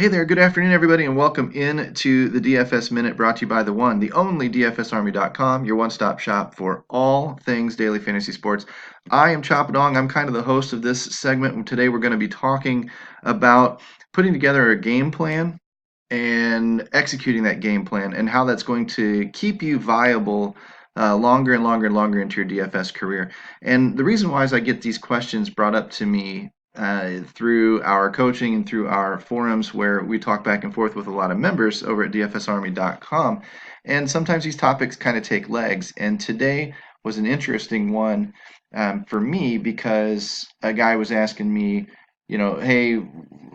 Hey there, good afternoon, everybody, and welcome in to the DFS Minute brought to you by the one, the only DFSArmy.com, your one-stop shop for all things daily fantasy sports. I am Chapadong. I'm kind of the host of this segment, and today we're going to be talking about putting together a game plan and executing that game plan and how that's going to keep you viable longer and longer and longer into your DFS career. And the reason why is I get these questions brought up to me through our coaching and through our forums where we talk back and forth with a lot of members over at dfsarmy.com. And sometimes these topics kind of take legs. And today was an interesting one for me because a guy was asking me, hey,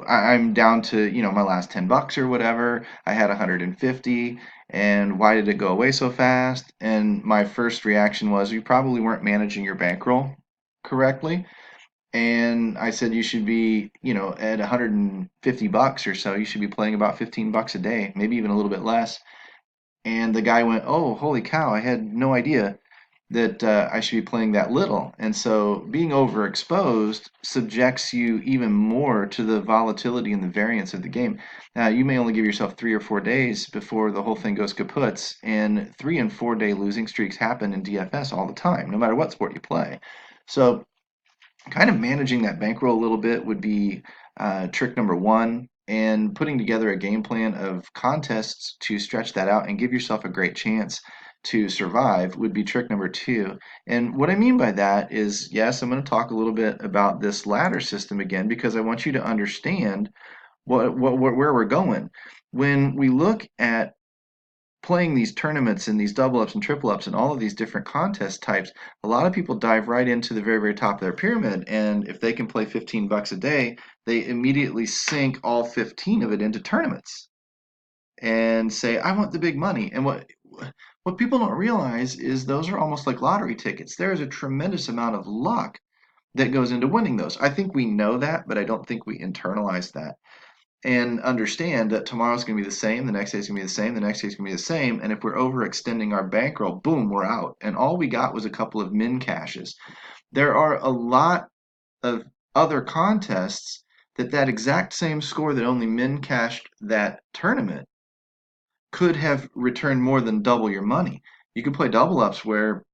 I'm down to, my last 10 bucks or whatever. I had 150 and why did it go away so fast? And my first reaction was you probably weren't managing your bankroll correctly. And I said you should be, at 150 bucks or so, you should be playing about 15 bucks a day, maybe even a little bit less. And the guy went, "Oh, holy cow, I had no idea that I should be playing that little." And so being overexposed subjects you even more to the volatility and the variance of the game. You may only give yourself 3 or 4 days before the whole thing goes kaputs, and 3 and 4 day losing streaks happen in DFS all the time, no matter what sport you play. So kind of managing that bankroll a little bit would be trick number one, and putting together a game plan of contests to stretch that out and give yourself a great chance to survive would be trick number two. And what I mean by that is, yes, I'm going to talk a little bit about this ladder system again because I want you to understand where we're going. When we look at playing these tournaments and these double ups and triple ups and all of these different contest types, a lot of people dive right into the very, very top of their pyramid. And if they can play 15 bucks a day, they immediately sink all 15 of it into tournaments and say, I want the big money. And what people don't realize is those are almost like lottery tickets. There is a tremendous amount of luck that goes into winning those. I think we know that, but I don't think we internalize that and understand that tomorrow's going to be the same, the next day's going to be the same, the next day's going to be the same. And if we're overextending our bankroll, boom, we're out. And all we got was a couple of min cashes. There are a lot of other contests that exact same score that only min cashed that tournament could have returned more than double your money. You could play double ups where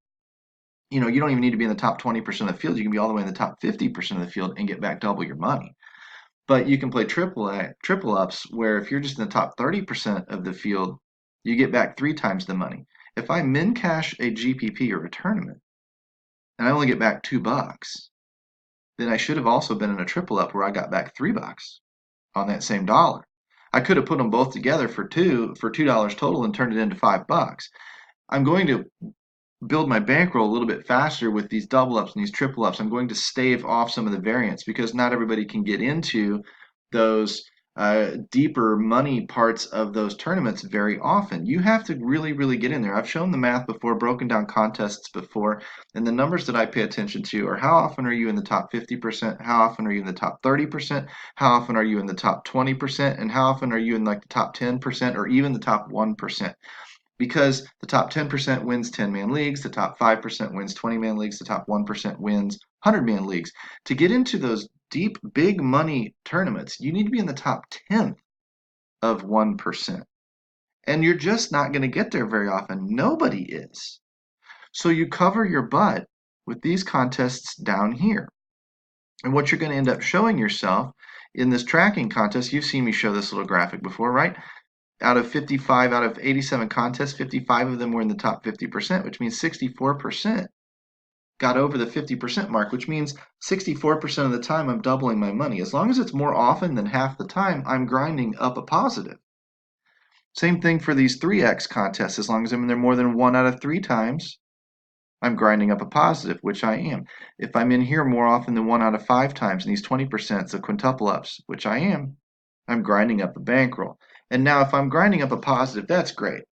you don't even need to be in the top 20% of the field. You can be all the way in the top 50% of the field and get back double your money. But you can play triple ups where if you're just in the top 30% of the field, you get back 3 times the money. If I min cash a GPP or a tournament and I only get back $2, then I should have also been in a triple up where I got back $3 on that same dollar. I could have put them both together for $2 total and turned it into $5. I'm going to build my bankroll a little bit faster with these double ups and these triple ups. I'm going to stave off some of the variance because not everybody can get into those deeper money parts of those tournaments very often. You have to really, really get in there. I've shown the math before, broken down contests before, and the numbers that I pay attention to are how often are you in the top 50%, how often are you in the top 30%, how often are you in the top 20%, and how often are you in like the top 10% or even the top 1%. Because the top 10% wins 10-man leagues, the top 5% wins 20-man leagues, the top 1% wins 100-man leagues. To get into those deep, big money tournaments, you need to be in the top 10th of 1%. And you're just not going to get there very often. Nobody is. So you cover your butt with these contests down here. And what you're going to end up showing yourself in this tracking contest, you've seen me show this little graphic before, right? Out of 87 contests, 55 of them were in the top 50%, which means 64% got over the 50% mark, which means 64% of the time I'm doubling my money. As long as it's more often than half the time, I'm grinding up a positive. Same thing for these 3x contests. As long as I'm in there more than 1 out of 3 times, I'm grinding up a positive, which I am. If I'm in here more often than 1 out of 5 times in these 20%, the quintuple ups, which I am, I'm grinding up a bankroll. And now if I'm grinding up a positive, that's great.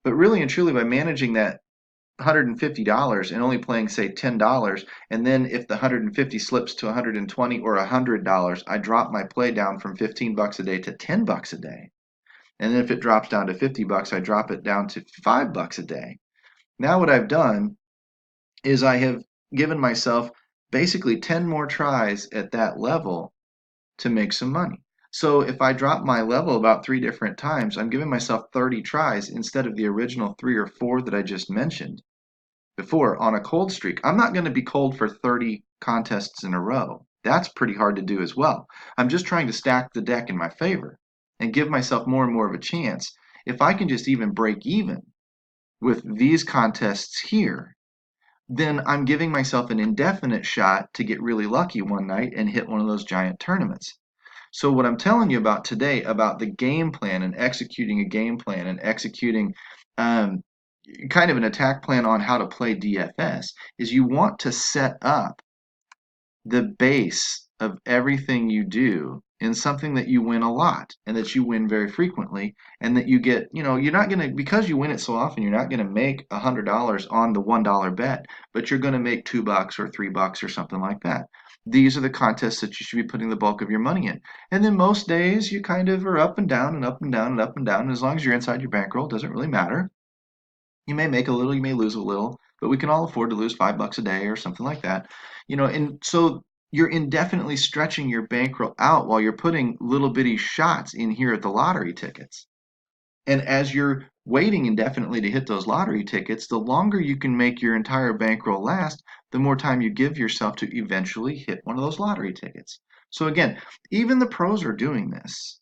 But really and truly by managing that $150 and only playing, say, $10, and then if the 150 slips to 120 or $100, I drop my play down from 15 bucks a day to 10 bucks a day. And then if it drops down to 50 bucks, I drop it down to 5 bucks a day. Now what I've done is I have given myself basically 10 more tries at that level to make some money. So if I drop my level about 3 different times, I'm giving myself 30 tries instead of the original 3 or 4 that I just mentioned before on a cold streak. I'm not going to be cold for 30 contests in a row. That's pretty hard to do as well. I'm just trying to stack the deck in my favor and give myself more and more of a chance. If I can just even break even with these contests here, then I'm giving myself an indefinite shot to get really lucky one night and hit one of those giant tournaments. So what I'm telling you about today about the game plan and executing a game plan and executing um, kind of an attack plan on how to play DFS is you want to set up the base of everything you do in something that you win a lot and that you win very frequently and that you get, you're not going to, because you win it so often, you're not going to make $100 on the $1 bet, but you're going to make $2 or $3 or something like that. These are the contests that you should be putting the bulk of your money in. And then most days you kind of are up and down and up and down and up and down. And as long as you're inside your bankroll, it doesn't really matter. You may make a little, you may lose a little, but we can all afford to lose $5 a day or something like that. And so you're indefinitely stretching your bankroll out while you're putting little bitty shots in here at the lottery tickets. And as you're waiting indefinitely to hit those lottery tickets, the longer you can make your entire bankroll last, the more time you give yourself to eventually hit one of those lottery tickets. So again, even the pros are doing this.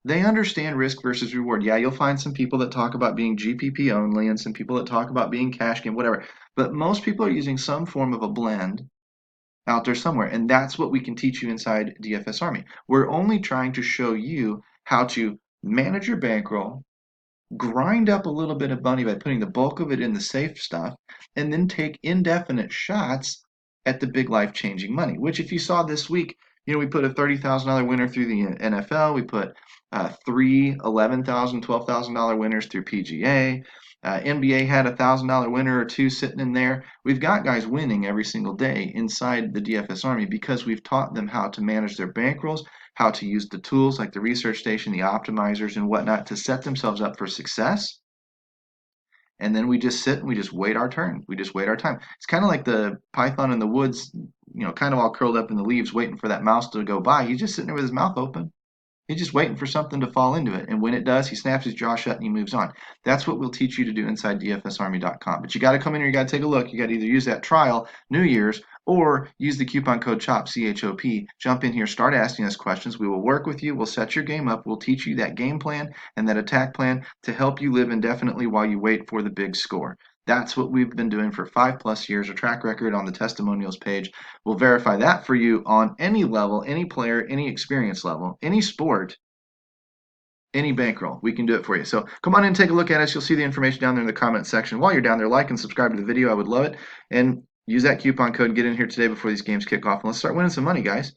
They understand risk versus reward. Yeah, you'll find some people that talk about being GPP only and some people that talk about being cash game, whatever. But most people are using some form of a blend out there somewhere. And that's what we can teach you inside DFS Army. We're only trying to show you how to manage your bankroll, grind up a little bit of money by putting the bulk of it in the safe stuff, and then take indefinite shots at the big life-changing money, which if you saw this week, we put a $30,000 winner through the NFL. We put three $11,000, $12,000 winners through PGA. NBA had a $1,000 winner or two sitting in there. We've got guys winning every single day inside the DFS Army because we've taught them how to manage their bankrolls, how to use the tools like the research station, the optimizers, and whatnot to set themselves up for success. And then we just sit and we just wait our turn. We just wait our time. It's kind of like the python in the woods, kind of all curled up in the leaves, waiting for that mouse to go by. He's just sitting there with his mouth open. He's just waiting for something to fall into it. And when it does, he snaps his jaw shut and he moves on. That's what we'll teach you to do inside DFSArmy.com. But you got to come in here, you got to take a look. You got to either use that trial, New Year's, or use the coupon code CHOP, C-H-O-P. Jump in here, start asking us questions. We will work with you. We'll set your game up. We'll teach you that game plan and that attack plan to help you live indefinitely while you wait for the big score. That's what we've been doing for 5+ years. A track record on the testimonials page will verify that for you on any level, any player, any experience level, any sport, any bankroll. We can do it for you. So come on in and take a look at us. You'll see the information down there in the comment section. While you're down there, like and subscribe to the video. I would love it. And use that coupon code and get in here today before these games kick off. And let's start winning some money, guys.